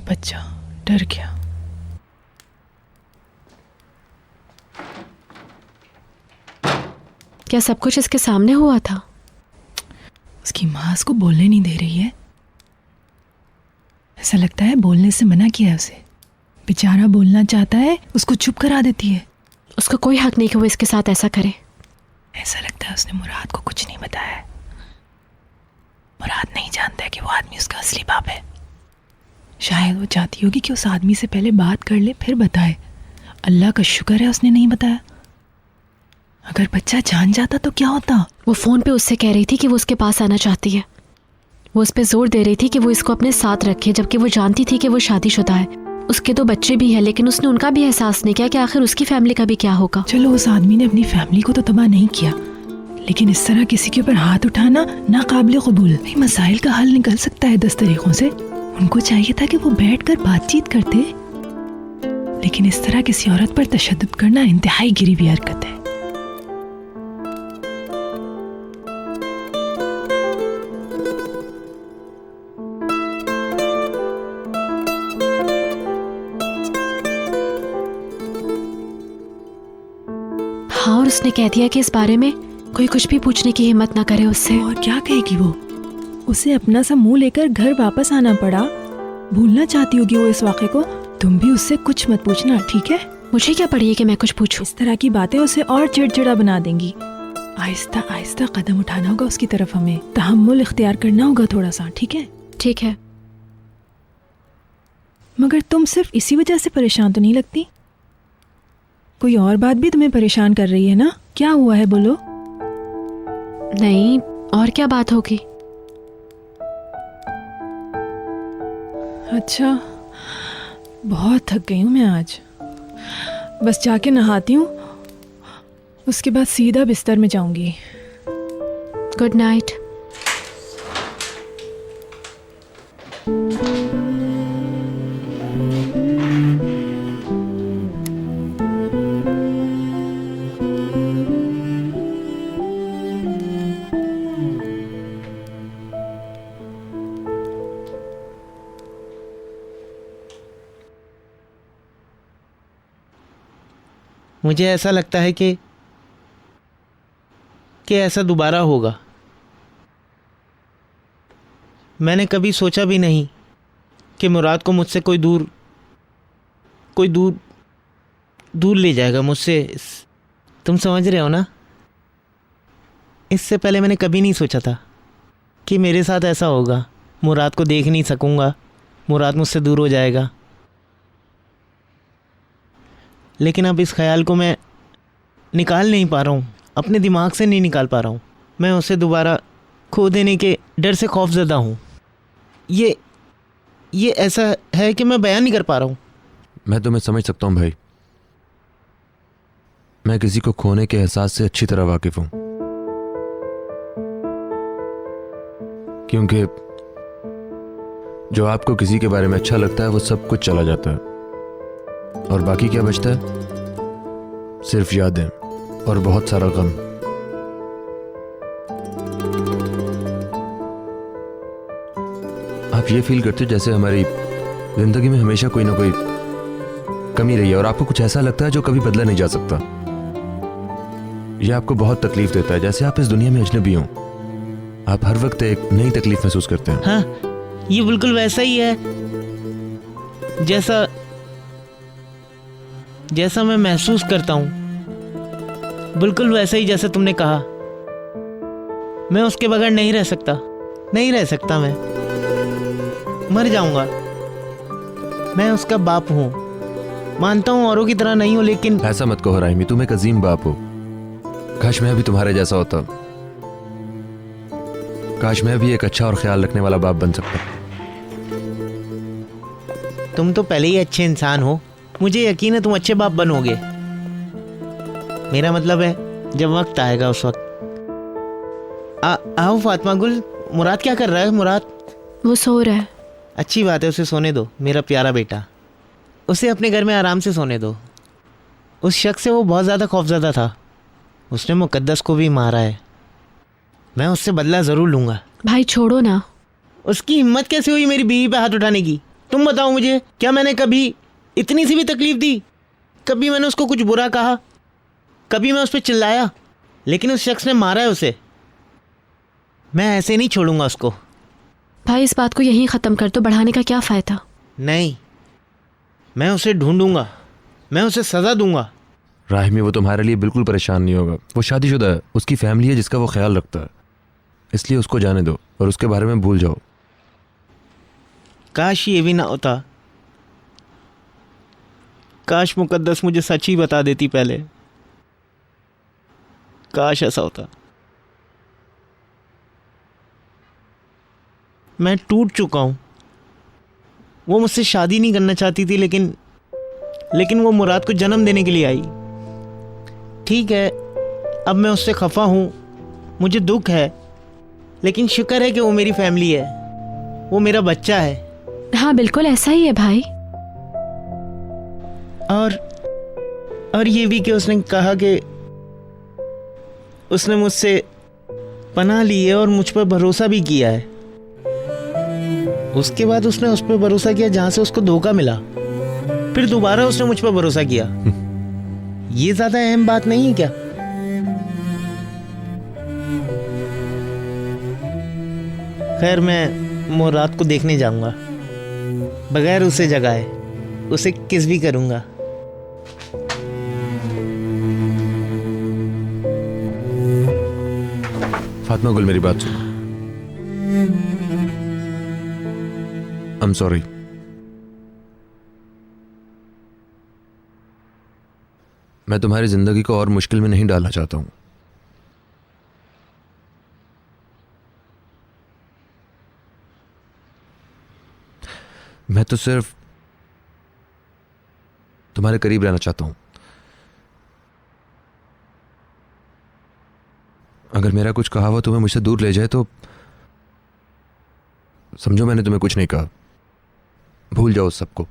बच्चा डर गया। क्या सब कुछ इसके सामने हुआ था? उसकी माँ उसको बोलने नहीं दे रही है। ऐसा लगता है बोलने से मना किया है उसे। बेचारा बोलना चाहता है, उसको चुप करा देती है। उसका कोई हक नहीं कि वो इसके साथ ऐसा करे। ऐसा लगता है उसने मुराद को कुछ नहीं बताया है। मुराद नहीं जानता है कि वो आदमी उसका असली बाप है। शायद वो चाहती होगी कि उस आदमी से पहले बात कर ले फिर बताए। अल्लाह का शुक्र है उसने नहीं बताया। अगर बच्चा जान जाता तो क्या होता। वो फोन पे उससे कह रही थी कि वो उसके पास आना चाहती है। वो उस पर जोर दे रही थी कि वो इसको अपने साथ रखे, जबकि वो जानती थी कि वो शादीशुदा है। उसके तो बच्चे भी हैं, लेकिन उसने उनका भी एहसास नहीं किया कि आखिर उसकी फैमिली का भी क्या होगा। चलो उस आदमी ने अपनी फैमिली को तो तबाह नहीं किया, लेकिन इस तरह किसी के ऊपर हाथ उठाना नाकाबिले कबूल। मसाइल का हल निकल सकता है 10 तरीकों से। उनको चाहिए था कि वो बैठकर बातचीत करते, लेकिन इस तरह किसी औरत पर तशद्दुद करना इंतहाई गिरी हुई हरकत है। हाँ, और उसने कह दिया कि इस बारे में कोई कुछ भी पूछने की हिम्मत ना करे उससे। और क्या कहेगी वो? उसे अपना सा मुंह लेकर घर वापस आना पड़ा। भूलना चाहती होगी वो इस वाक़े को। तुम भी उससे कुछ मत पूछना, ठीक है? मुझे क्या पड़ी है कि मैं कुछ पूछूं? इस तरह की बातें उसे और चिड़चिड़ा बना देंगी। आहिस्ता आहिस्ता कदम उठाना होगा उसकी तरफ। हमें तहम्मुल इख्तियार करना होगा थोड़ा सा, ठीक है? ठीक है। मगर तुम सिर्फ इसी वजह से परेशान तो नहीं लगती? कोई और बात भी तुम्हें परेशान कर रही है ना? क्या हुआ है बोलो? नहीं, और क्या बात होगी? अच्छा, बहुत थक गई हूँ मैं आज। बस जाके नहाती हूँ, उसके बाद सीधा बिस्तर में जाऊंगी। Good night. मुझे ऐसा लगता है कि ऐसा दोबारा होगा। मैंने कभी सोचा भी नहीं कि मुराद को मुझसे कोई दूर ले जाएगा मुझसे। तुम समझ रहे हो ना? इससे पहले मैंने कभी नहीं सोचा था कि मेरे साथ ऐसा होगा। मुराद को देख नहीं सकूँगा, मुराद मुझसे दूर हो जाएगा। लेकिन अब इस ख्याल को मैं निकाल नहीं पा रहा हूँ, अपने दिमाग से नहीं निकाल पा रहा हूँ। मैं उसे दोबारा खो देने के डर से खौफजदा हूँ। ये ऐसा है कि मैं बयान नहीं कर पा रहा हूँ। मैं तुम्हें समझ सकता हूँ भाई। मैं किसी को खोने के एहसास से अच्छी तरह वाकिफ हूँ, क्योंकि जो आपको किसी के बारे में अच्छा लगता है वो सब कुछ चला जाता है, और बाकी क्या बचता है? सिर्फ यादें और बहुत सारा गम। आप ये फील करते हो जैसे हमारी जिंदगी में हमेशा कोई ना कोई कमी रही है, और आपको कुछ ऐसा लगता है जो कभी बदला नहीं जा सकता। यह आपको बहुत तकलीफ देता है, जैसे आप इस दुनिया में अजनबी हो। आप हर वक्त एक नई तकलीफ महसूस करते हैं। हाँ, ये बिल्कुल वैसा ही है जैसा मैं महसूस करता हूँ। बिल्कुल वैसा ही जैसे तुमने कहा। मैं उसके बगैर नहीं रह सकता। मैं मर जाऊंगा। मैं उसका बाप हूँ, मानता हूँ औरों की तरह नहीं हूँ, लेकिन ऐसा मत कहो राहिमी, तुम एक अजीम बाप हो। काश मैं भी तुम्हारे जैसा होता। काश मैं भी एक अच्छा और ख्याल रखने वाला बाप बन सकता। तुम तो पहले ही अच्छे इंसान हो। मुझे यकीन है तुम अच्छे बाप बनोगे। मेरा मतलब है जब वक्त आएगा उस वक्त। आओ फातिमा गुल, मुराद क्या कर रहा है? मुराद वो सो रहा है। अच्छी बात है, उसे सोने दो, मेरा प्यारा बेटा। उसे अपने घर में आराम से सोने दो। उस शख्स से वो बहुत ज़्यादा खौफज़दा था। उसने मुकद्दस को भी मारा है। मैं उससे बदला ज़रूर लूँगा। भाई छोड़ो ना। उसकी हिम्मत कैसे हुई मेरी बीवी पे हाथ उठाने की? तुम बताओ मुझे, क्या मैंने कभी इतनी सी भी तकलीफ दी? कभी मैंने उसको कुछ बुरा कहा? कभी मैं उस पर चिल्लाया? लेकिन उस शख्स ने मारा है उसे। मैं ऐसे नहीं छोड़ूंगा उसको। भाई इस बात को यहीं ख़त्म कर दो, बढ़ाने का क्या फ़ायदा। नहीं, मैं उसे ढूंढूंगा, मैं उसे सज़ा दूंगा। राहिमी, वो तुम्हारे लिए बिल्कुल परेशान नहीं होगा। वो शादीशुदा है, उसकी फैमिली है जिसका वो ख्याल रखता है, इसलिए उसको जाने दो और उसके बारे में भूल जाओ। काश ये भी ना होता। काश मुकद्दस मुझे सच ही बता देती पहले। काश ऐसा होता। मैं टूट चुका हूं। वो मुझसे शादी नहीं करना चाहती थी, लेकिन वो मुराद को जन्म देने के लिए आई। ठीक है, अब मैं उससे खफा हूं, मुझे दुख है, लेकिन शुक्र है कि वो मेरी फैमिली है, वो मेरा बच्चा है। हाँ बिल्कुल ऐसा ही है भाई। और ये भी कि उसने कहा कि उसने मुझसे पनाह ली है और मुझ पर भरोसा भी किया है। उसके बाद उसने उस पर भरोसा किया जहां से उसको धोखा मिला, फिर दोबारा उसने मुझ पर भरोसा किया। ये ज्यादा अहम बात नहीं है क्या? खैर, मैं मुराद को देखने जाऊंगा, बगैर उसे जगाए उसे किस भी करूंगा। फातिमा गुल, मेरी बात सुनो। I am sorry. मैं तुम्हारी जिंदगी को और मुश्किल में नहीं डालना चाहता हूं। मैं तो सिर्फ तुम्हारे करीब रहना चाहता हूं। अगर मेरा कुछ कहा हुआ तुम्हें मुझसे दूर ले जाए तो समझो मैंने तुम्हें कुछ नहीं कहा। भूल जाओ उस सबको।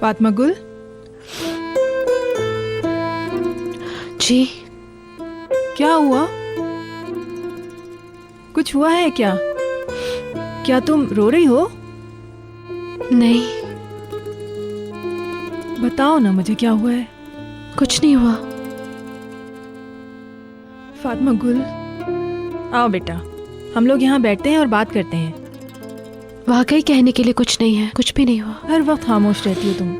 फातिमा गुल, जी क्या हुआ? कुछ हुआ है क्या? क्या तुम रो रही हो? नहीं, बताओ ना मुझे, क्या हुआ है? कुछ नहीं हुआ। फातिमा गुल, आओ बेटा, हम लोग यहाँ बैठते हैं और बात करते हैं। वाकई कहने के लिए कुछ नहीं है, कुछ भी नहीं हुआ। हर वक्त खामोश रहती हो तुम,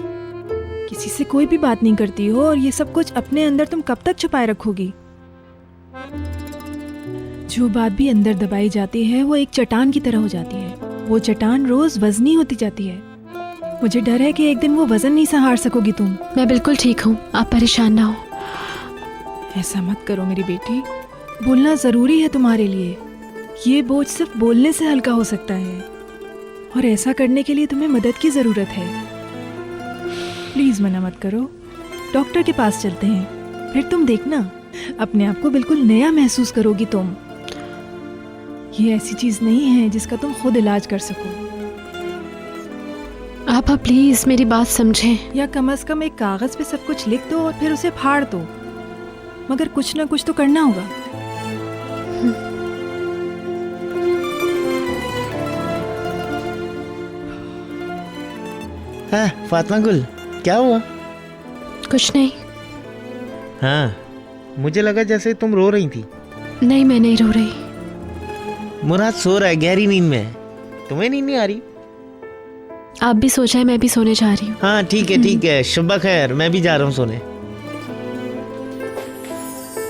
किसी से कोई भी बात नहीं करती हो, और ये सब कुछ अपने अंदर तुम कब तक छुपाए रखोगी? जो बात भी अंदर दबाई जाती है वो एक चट्टान की तरह हो जाती है। वो चट्टान रोज वजनी होती जाती है। मुझे डर है कि एक दिन वो वजन नहीं सहार सकोगी तुम। मैं बिल्कुल ठीक हूँ, आप परेशान ना हो। ऐसा मत करो मेरी बेटी, बोलना जरूरी है तुम्हारे लिए। ये बोझ सिर्फ बोलने से हल्का हो सकता है, और ऐसा करने के लिए तुम्हें मदद की जरूरत है। प्लीज मना मत करो, डॉक्टर के पास चलते हैं, फिर तुम देखना अपने आप को बिल्कुल नया महसूस करोगी तुम। ये ऐसी चीज नहीं है जिसका तुम खुद इलाज कर सको। आप प्लीज मेरी बात समझें। या कम से कम एक कागज पे सब कुछ लिख दो और फिर उसे फाड़ दो, मगर कुछ ना कुछ तो करना होगा। हाँ फातिमा गुल, क्या हुआ? कुछ नहीं। हाँ, मुझे लगा जैसे तुम रो रही थी। नहीं, मैं नहीं रो रही। मुराद सो रहा है, गहरी नींद में है। तुम्हें नींद नहीं आ रही? आप भी सो जाए, मैं भी सोने जा रही हूँ। हाँ ठीक है ठीक है, शुभ खैर, मैं भी जा रहा हूँ सोने।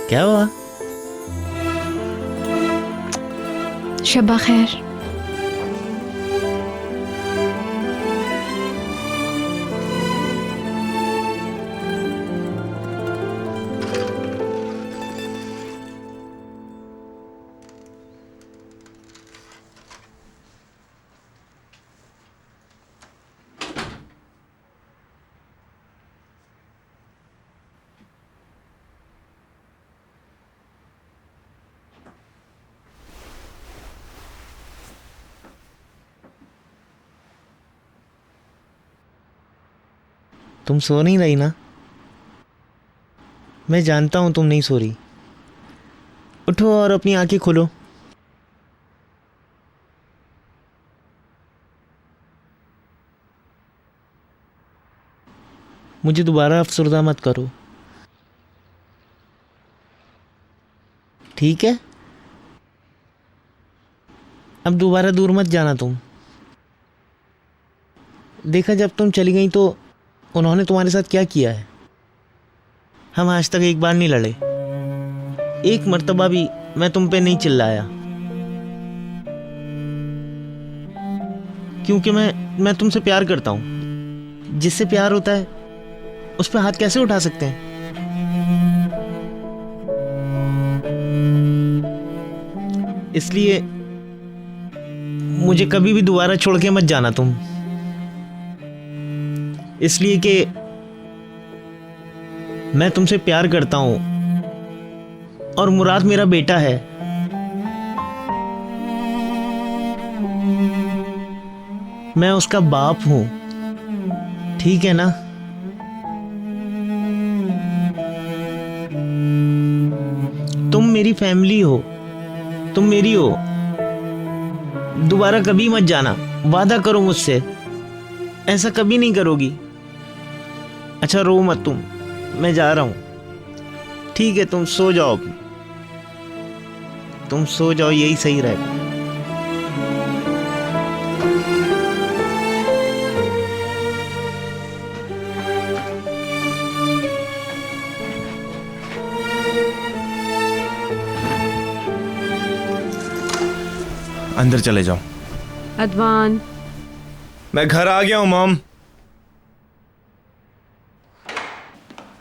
क्या हुआ? शब्बा खैर। तुम सो नहीं रही ना? मैं जानता हूँ तुम नहीं सो रही। उठो और अपनी आंखें खोलो। मुझे दोबारा अफसरदा मत करो, ठीक है? अब दोबारा दूर मत जाना तुम। देखा, जब तुम चली गई तो उन्होंने तुम्हारे साथ क्या किया है। हम आज तक एक बार नहीं लड़े, एक मर्तबा भी मैं तुम पे नहीं चिल्लाया, क्योंकि मैं तुमसे प्यार करता हूं। जिससे प्यार होता है उस पे हाथ कैसे उठा सकते हैं? इसलिए मुझे कभी भी दोबारा छोड़ के मत जाना तुम, इसलिए कि मैं तुमसे प्यार करता हूं और मुराद मेरा बेटा है। मैं उसका बाप हूं, ठीक है ना? तुम मेरी फैमिली हो, तुम मेरी हो। दोबारा कभी मत जाना, वादा करो मुझसे, ऐसा कभी नहीं करोगी। अच्छा रो मत तुम, मैं जा रहा हूं, ठीक है? तुम सो जाओ, तुम सो जाओ, यही सही रहेगा। अंदर चले जाओ। अदवान, मैं घर आ गया हूँ मॉम।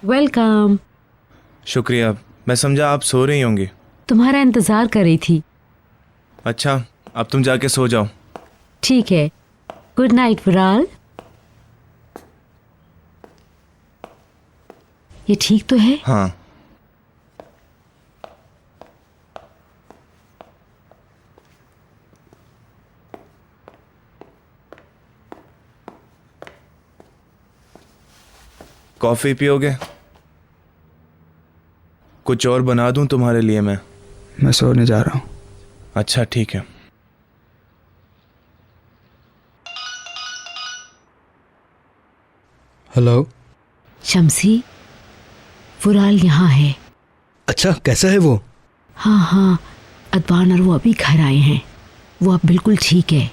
वेलकम। शुक्रिया, मैं समझा आप सो रही होंगी। तुम्हारा इंतजार कर रही थी। अच्छा, अब तुम जाके सो जाओ। ठीक है, गुड नाइट विराल। ये ठीक तो है? हाँ। कॉफी पियोगे? कुछ और बना दूं तुम्हारे लिए मैं सोने जा रहा हूँ। अच्छा ठीक है। हेलो। शम्सी, विराल यहाँ है। अच्छा, कैसा है वो? हाँ हाँ, अदवान और वो अभी घर आए हैं। वो अब बिल्कुल ठीक है।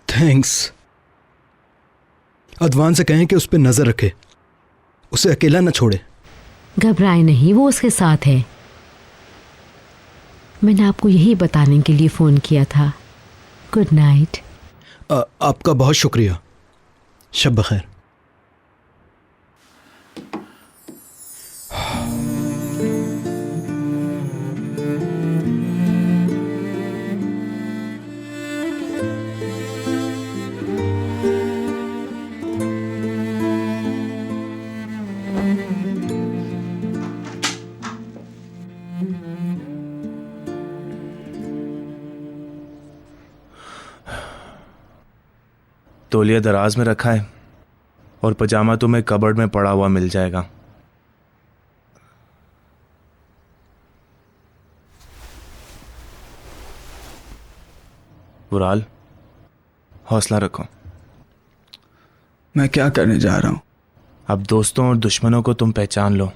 थैंक्स। अदवान से कहें कि उस पर नजर रखे, उसे अकेला न छोड़े। घबराए नहीं, वो उसके साथ है। मैंने आपको यही बताने के लिए फ़ोन किया था। Good night. आपका बहुत शुक्रिया। शब बखैर। तौलिया दराज में रखा है और पजामा तुम्हें कबर्ड में पड़ा हुआ मिल जाएगा। विराल, हौसला रखो। मैं क्या करने जा रहा हूँ? अब दोस्तों और दुश्मनों को तुम पहचान लो।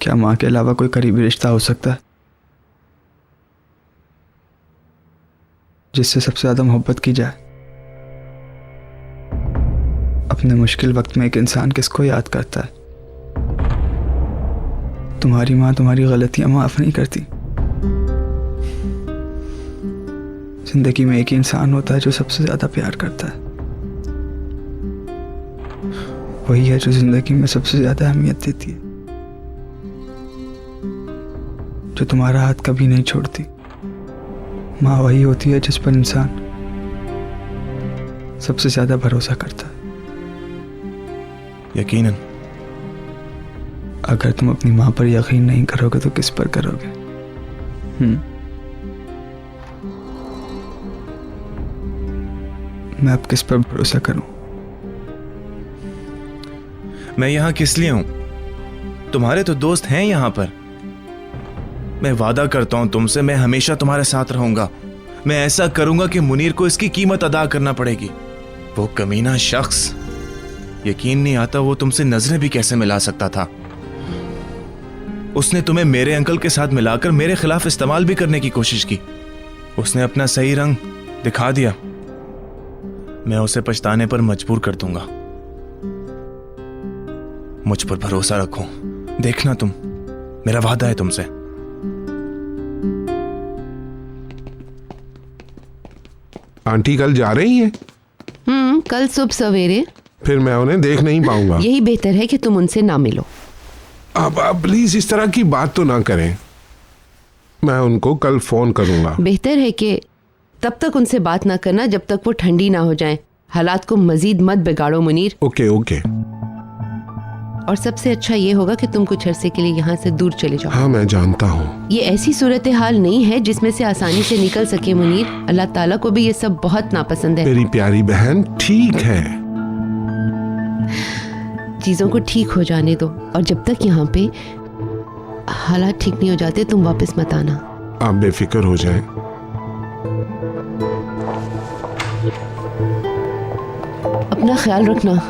क्या माँ के अलावा कोई करीबी रिश्ता हो सकता है जिससे सबसे ज्यादा मोहब्बत की जाए? अपने मुश्किल वक्त में एक इंसान किसको याद करता है? तुम्हारी माँ तुम्हारी गलतियां माफ नहीं करती। जिंदगी में एक ही इंसान होता है जो सबसे ज्यादा प्यार करता है। वही है जो जिंदगी में सबसे ज्यादा अहमियत देती है, जो तुम्हारा हाथ कभी नहीं छोड़ती। माँ वही होती है जिस पर इंसान सबसे ज्यादा भरोसा करता है। यकीनन। अगर तुम अपनी माँ पर यकीन नहीं करोगे तो किस पर करोगे? मैं अब किस पर भरोसा करूं? मैं यहाँ किस लिए हूं? तुम्हारे तो दोस्त हैं यहाँ पर। मैं वादा करता हूं तुमसे, मैं हमेशा तुम्हारे साथ रहूंगा। मैं ऐसा करूंगा कि मुनीर को इसकी कीमत अदा करना पड़ेगी। वो कमीना शख्स, यकीन नहीं आता वो तुमसे नजरें भी कैसे मिला सकता था। उसने तुम्हें मेरे अंकल के साथ मिलाकर मेरे खिलाफ इस्तेमाल भी करने की कोशिश की। उसने अपना सही रंग दिखा दिया। मैं उसे पछताने पर मजबूर कर दूंगा। मुझ पर भरोसा रखो, देखना तुम, मेरा वादा है तुमसे। आंटी कल जा रही हैं? कल सुबह सवेरे। फिर मैं उन्हें देख नहीं पाऊंगा। यही बेहतर है कि तुम उनसे ना मिलो। अब प्लीज इस तरह की बात तो ना करें। मैं उनको कल फोन करूंगा। बेहतर है कि तब तक उनसे बात ना करना जब तक वो ठंडी ना हो जाए। हालात को मजीद मत बिगाड़ो मुनीर। Okay okay. और सबसे अच्छा ये होगा कि तुम कुछ अरसे के लिए यहाँ से दूर चले जाओ। हाँ मैं जानता हूँ। ये ऐसी सूरत हाल नहीं है जिसमें से आसानी से निकल सके मुनीर। अल्लाह ताला को भी ये सब बहुत नापसंद है। मेरी प्यारी बहन ठीक है। चीजों को ठीक हो जाने दो, और जब तक यहाँ पे हालात ठीक नहीं हो जाते तुम वापस मत आना। आप बेफिक्र हो जाएं। अपना ख्याल रखना।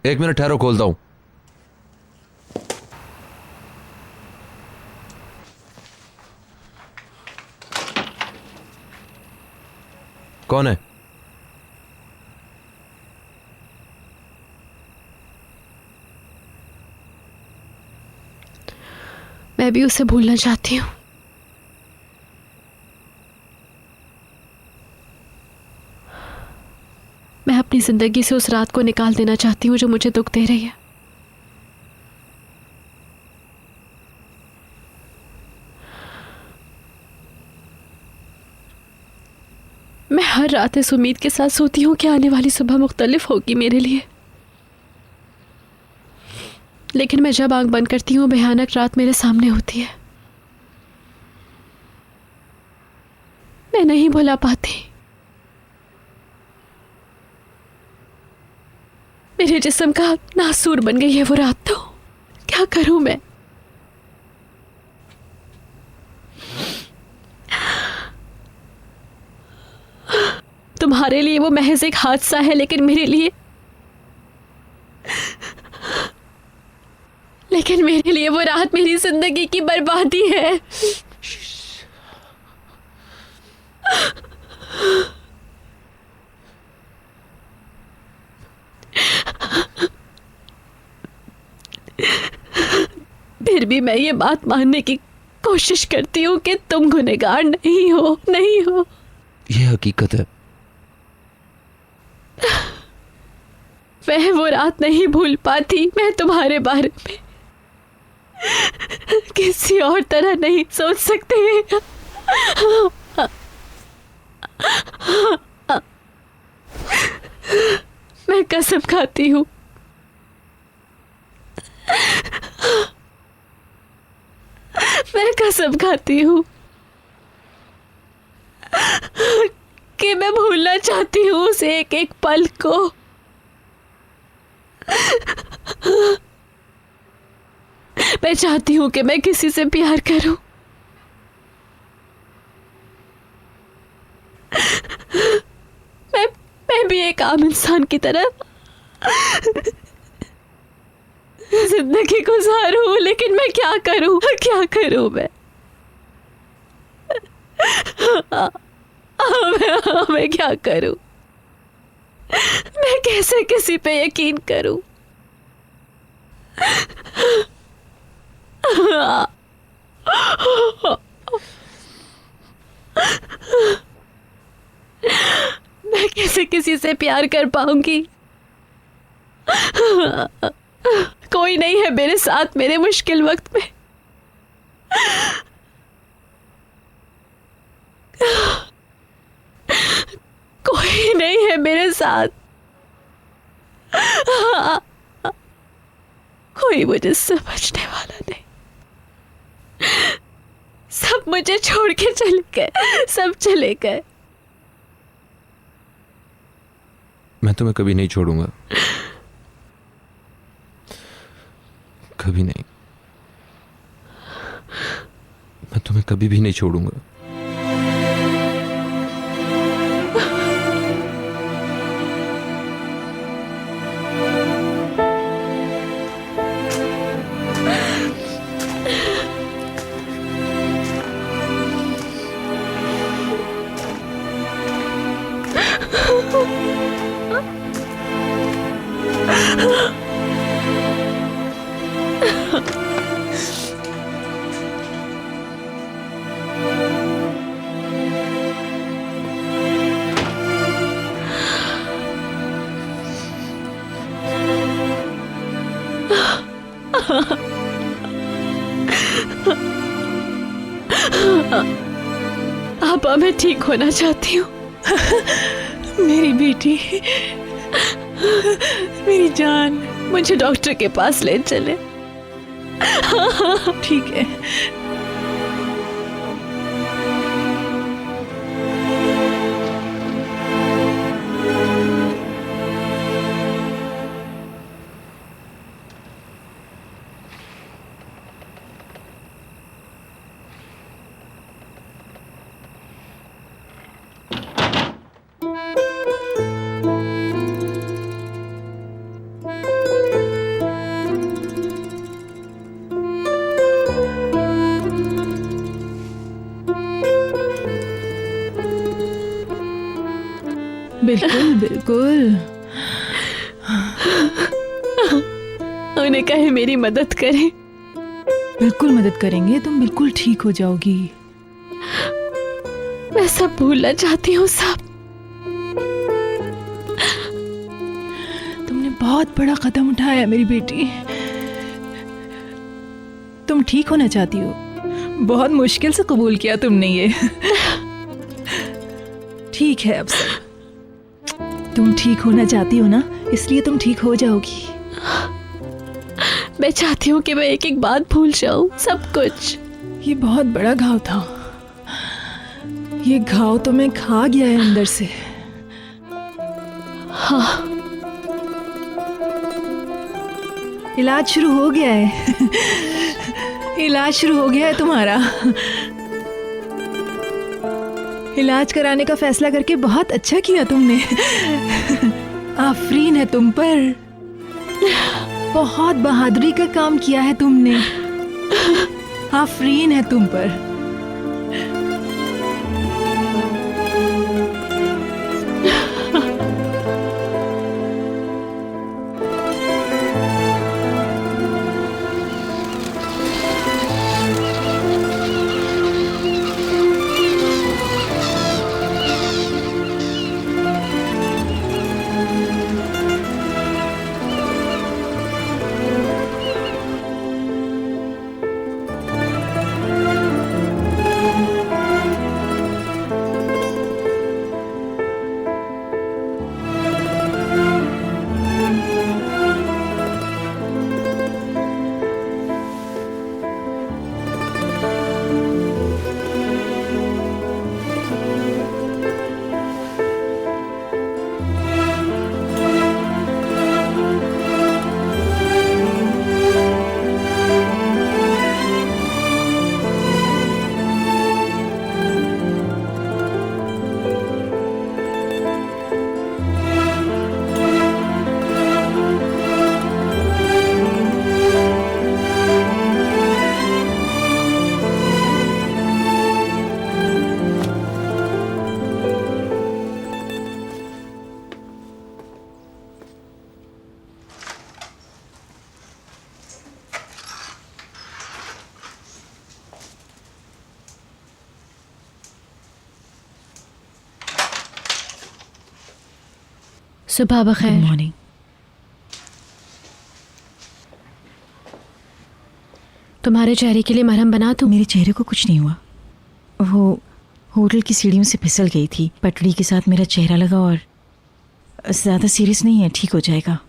एक मिनट ठहरो, खोलता हूं। कौन है? मैं भी उसे भूलना चाहती हूँ। मैं अपनी जिंदगी से उस रात को निकाल देना चाहती हूँ जो मुझे दुख दे रही है। मैं हर रात इस उम्मीद के साथ सोती हूँ कि आने वाली सुबह मुख्तलिफ होगी मेरे लिए, लेकिन मैं जब आंख बंद करती हूँ भयानक रात मेरे सामने होती है। मैं नहीं भुला पाती। मेरे जिस्म का नासूर बन गई है वो रात, तो क्या करूं मैं? तुम्हारे लिए वो महज एक हादसा है, लेकिन मेरे लिए वो रात मेरी जिंदगी की बर्बादी है। फिर भी मैं ये बात मानने की कोशिश करती हूँ कि तुम गुनहगार नहीं हो। ये हकीकत है। मैं वो रात नहीं भूल पाती। मैं तुम्हारे बारे में किसी और तरह नहीं सोच सकती। मैं कसम खाती हूँ कि मैं भूलना चाहती हूँ उस एक एक पल को। मैं चाहती हूँ कि मैं किसी से प्यार करूं, मैं भी एक आम इंसान की तरह जिंदगी गुजारूं, लेकिन मैं क्या करूं मैं? मैं क्या करूं? मैं कैसे किसी पे यकीन करूं? मैं कैसे किसी से प्यार कर पाऊंगी? कोई नहीं है मेरे साथ मेरे मुश्किल वक्त में। कोई नहीं है मेरे साथ। कोई मुझे समझने वाला नहीं। सब मुझे छोड़ के चले गए, सब चले गए। मैं तुम्हें कभी नहीं छोड़ूंगा, कभी नहीं। मैं तुम्हें कभी भी नहीं छोड़ूंगा। आपा, मैं ठीक होना चाहती हूँ। मेरी बेटी, मेरी जान, मुझे डॉक्टर के पास ले चले। ठीक है। बिल्कुल बिल्कुल। उन्हें कहे मेरी मदद करें। बिल्कुल मदद करेंगे, तुम बिल्कुल ठीक हो जाओगी। मैं सब भूलना चाहती हूँ, सब। बहुत बड़ा कदम उठाया है मेरी बेटी। तुम ठीक होना चाहती हो, बहुत मुश्किल से कबूल किया तुमने ये। ठीक है अब सब, तुम ठीक होना चाहती हो ना, इसलिए तुम ठीक हो जाओगी। मैं चाहती हूँ कि मैं एक एक बात भूल जाऊं, सब कुछ। ये बहुत बड़ा घाव था, ये घाव तो मैं खा गया है अंदर से। हाँ, इलाज शुरू हो गया है। इलाज शुरू हो गया है तुम्हारा। इलाज कराने का फैसला करके बहुत अच्छा किया तुमने। आफरीन है तुम पर, बहुत बहादुरी का काम किया है तुमने। आफरीन है तुम पर। सुबह बखैर। Good morning. तुम्हारे चेहरे के लिए मरहम बना दूं? मेरे चेहरे को कुछ नहीं हुआ, वो होटल की सीढ़ियों से फिसल गई थी, पटड़ी के साथ मेरा चेहरा लगा और ज़्यादा सीरियस नहीं है, ठीक हो जाएगा,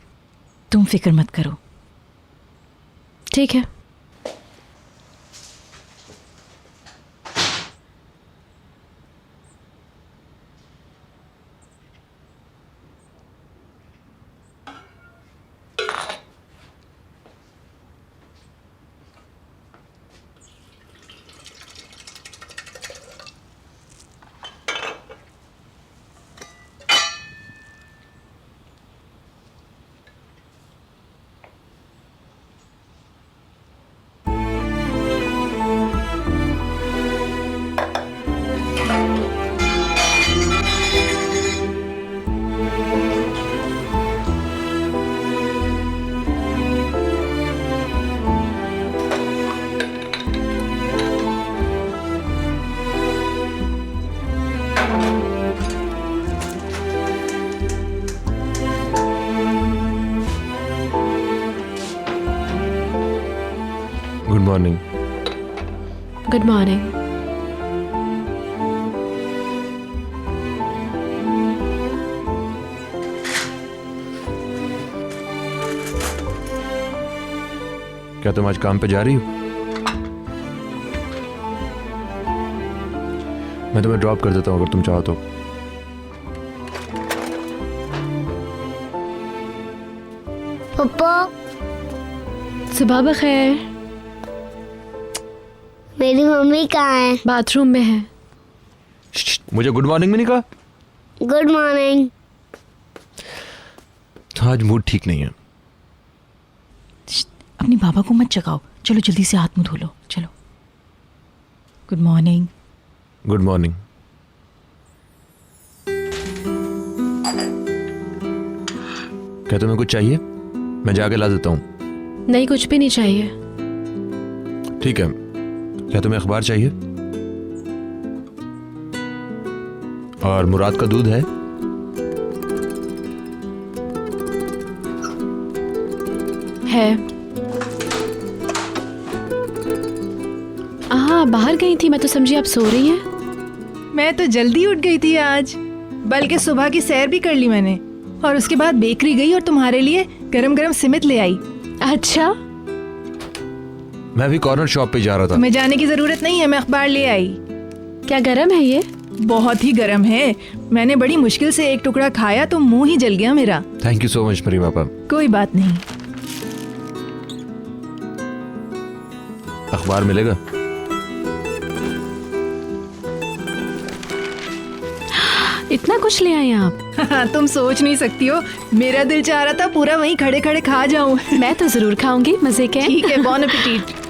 तुम फिक्र मत करो। ठीक है। Good morning. Good morning. क्या तुम आज काम पे जा रही हो? मैं तुम्हें ड्रॉप कर देता हूँ अगर तुम चाहो तो। पापा, सुबह बखैर। मेरी मम्मी कहाँ है? बाथरूम में है। मुझे गुड मॉर्निंग भी नहीं कहा? Good morning. तो आज मूड ठीक नहीं है। अपने बाबा को मत जगाओ, चलो जल्दी से हाथ मुंह धो लो, चलो। Good morning. Good morning. क्या तुम्हें कुछ चाहिए? मैं जाके ला देता हूँ। नहीं, कुछ भी नहीं चाहिए। ठीक है। क्या तुम्हें अखबार चाहिए? और मुराद का दूध है? है। हाँ, बाहर गई थी, मैं तो समझी आप सो रही हैं। मैं तो जल्दी उठ गई थी आज, बल्कि सुबह की सैर भी कर ली मैंने, और उसके बाद बेकरी गई और तुम्हारे लिए गरम गरम सिमित ले आई। अच्छा, मैं भी कॉर्नर शॉप पे जा रहा था। तुम्हें जाने की जरूरत नहीं है, मैं अखबार ले आई। क्या गरम है ये? बहुत ही गरम है। मैंने बड़ी मुश्किल से एक टुकड़ा खाया तो मुंह ही जल गया मेरा। थैंक यू सो मच मरीमा पापा। कोई बात नहीं। अखबार मिलेगा? इतना कुछ ले आए आप? तुम सोच नहीं सकती हो, मेरा दिल चाह रहा था पूरा वहीं खड़े खड़े खा जाऊं। मैं तो जरूर खाऊंगी, मजे के। ठीक है, बॉन एपेटीट।